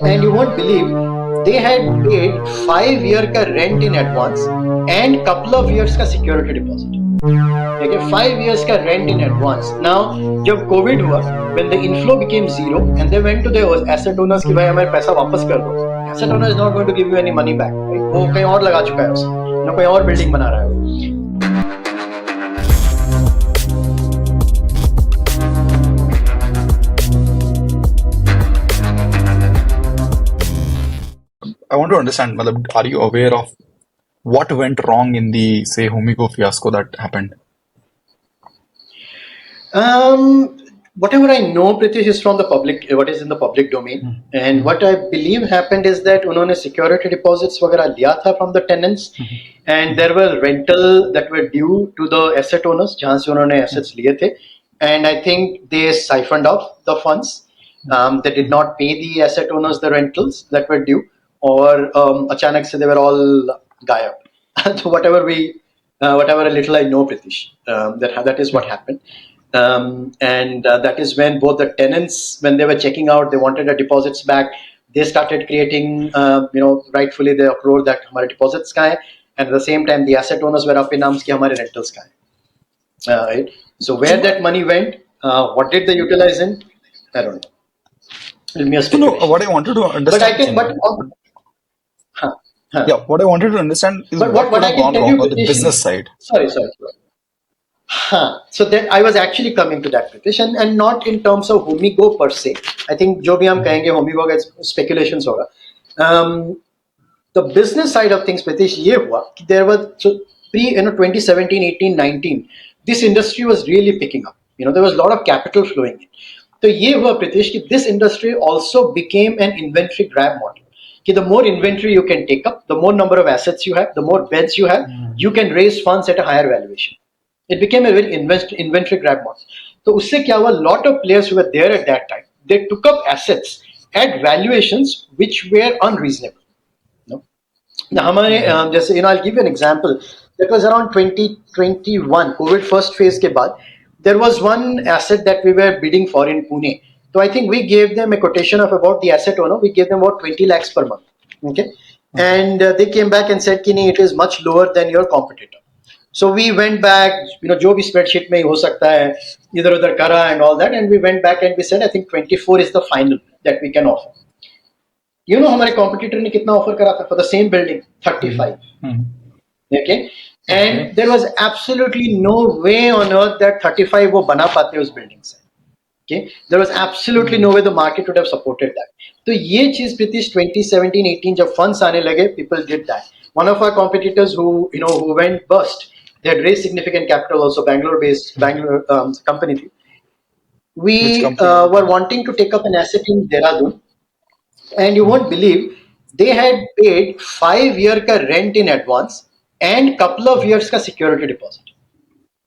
and you won't believe they had paid 5 year का rent in advance and couple of years का security deposit. Okay, 5 years का rent in advance. Now जब COVID हुआ, when the inflow became zero and they went to the asset owners कि भाई हमारे पैसा वापस कर दो, asset owner is not going to give you any money back, right? वो कहीं और लगा चुका है उसे, ना कोई और बिल्डिंग बना रहा है. I want to understand, matlab, are you aware of what went wrong in the, say, Homigo fiasco that happened? Whatever I know, Pritish, is from the public, what is in the public domain. And what I believe happened is that उन्होंने security deposits वगैरह लिया था from the tenants, and there were rental that were due to the asset owners जहाँ से उन्होंने assets लिए थे, and I think they siphoned off the funds. They did not pay the asset owners the rentals that were due, or अचानक से they were all गायब. So whatever little I know, Pritish, that is what happened. And that is when both the tenants, when they were checking out, they wanted their deposits back. They started creating, rightfully the uproar that हमारे deposits का है, and at the same time the asset owners were up in arms कि हमारे rentals का है. Right? So where that money went, what did they utilize in? I don't know. What I wanted to understand. What I wanted to understand is what could have gone wrong on the business side. Sorry. So then I was actually coming to that, Pritish, and not in terms of Homigo per se. I think जो भी हम कहेंगे Homigo का speculations होगा. The business side of things, Pritish, ये हुआ कि there was pre 2017, 18, 19, this industry was really picking up. There was a lot of capital flowing in. So ये हुआ, Pritish, कि this industry also became an inventory grab model. कि the more inventory you can take up, the more number of assets you have, the more beds you have, you can raise funds at a higher valuation. It became a very inventory grab model. So उससे क्या हुआ? Lot of players who were there at that time, they took up assets at valuations which were unreasonable. Now हमारे जैसे I'll give you an example. That was around 2021, COVID first phase के बाद, there was one asset that we were bidding for in Pune. So I think we gave them a quotation of about the asset owner. We gave them about 20 lakhs per month. Okay, and they came back and said, "Kini, it is much lower than your competitor." So we went back, जो भी spreadsheet में हो सकता है, इधर उधर करा and all that, and we went back and we said, I think 24 is the final that we can offer. हमारे competitor ने कितना offer करा था for the same building? 35. Okay, and there was absolutely no way on earth that 35 वो बना पाते उस building से. Okay, there was absolutely no way the market would have supported that. तो ये चीज Pritish 2017, 18 जब funds आने लगे, people did that. One of our competitors who went bust, they had raised significant capital, also Bangalore-based company. We were wanting to take up an asset in Dehradun, and you won't believe they had paid 5 year ka rent in advance and couple of years ka security deposit.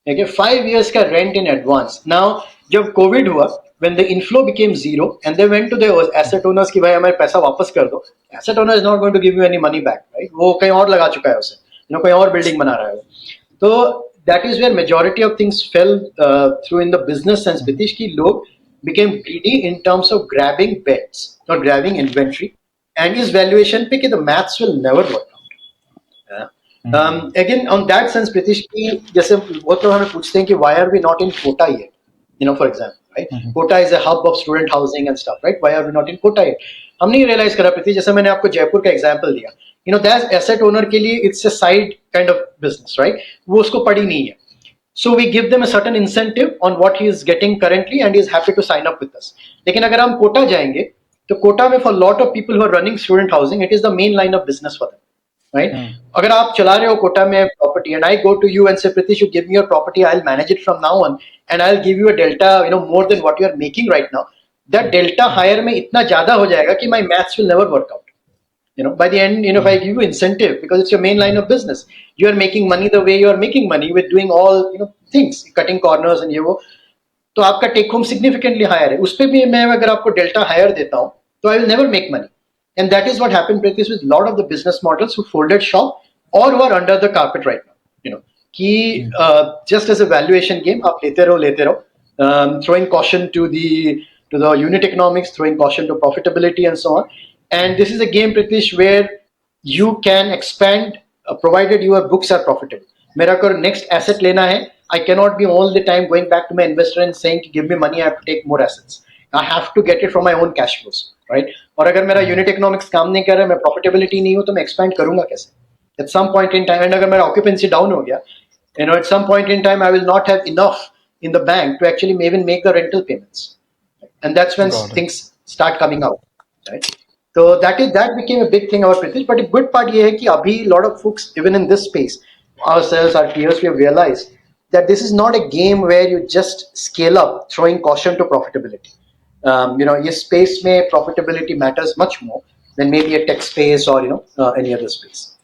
Okay, 5 years ka rent in advance. Now, जब COVID हुआ, when the inflow became zero and they went to the asset owners कि भाई हमारे पैसा वापस कर दो, asset owner is not going to give you any money back, right? वो कहीं और लगा चुका है उसे, कोई और बिल्डिंग बना रहा है. तो that is where majority of things fell through in the business sense, Pritish, कि लोग became greedy in terms of grabbing beds or grabbing inventory, and his valuation पे कि the maths will never work out. Again, on that sense, Pritish, कि जैसे बहुत लोग हमें पूछते हैं कि why are we not in Kota yet? For example, right? Kota is a hub of student housing and stuff, right? Why are we not in Kota yet? हमने ये realize करा, Pritish, जैसे मैंने आपको जयपुर का example दिया, that asset owner के लिए it's a side kind of business, right? वो उसको पड़ी नहीं है. So we give them a certain incentive on what he is getting currently, and he is happy to sign up with us. लेकिन अगर हम कोटा जाएंगे, तो कोटा में for a lot of people who are running student housing, it is the main line of business for them, right? अगर आप चला रहे हो कोटा में property, and I go to you and say, Pritish, you give me your property, I'll manage it from now on, and I'll give you a delta, more than what you are making right now. That delta higher में इतना ज़्यादा हो जाएगा कि my maths will never work out. By the end, if I give you incentive, because it's your main line of business, you are making money the way you are making money with doing all, things, cutting corners and ये वो, तो आपका take home significantly higher है. उस पे भी मैं अगर आपको delta higher देता हूँ, तो I will never make money. And that is what happened, Pritish, with a lot of the business models who folded shop or who are under the carpet right now. कि just as a valuation game, आप लेते रहो, throwing caution to the unit economics, throwing caution to profitability and so on. And this is a game, Pritish, where you can expand provided your books are profitable. मेरा अगर next asset लेना है, I cannot be all the time going back to my investor and saying give me money, I have to take more assets. I have to get it from my own cash flows, right? और अगर मेरा unit economics काम नहीं कर रहा है, मैं profitability नहीं हूँ, तो मैं एक्सपैंड करूंगा कैसे? At some point in time, and अगर मेरा ऑक्यूपेंसी डाउन हो गया, at some point in time I will not have enough in the bank to actually even make the rental payments, and that's when Got it. things start coming out, right? So that became a big thing about British. But a good part ये है कि अभी lot of folks even in this space, ourselves, our peers, we have realized that this is not a game where you just scale up throwing caution to profitability. This space may profitability matters much more than maybe a tech space or any other space.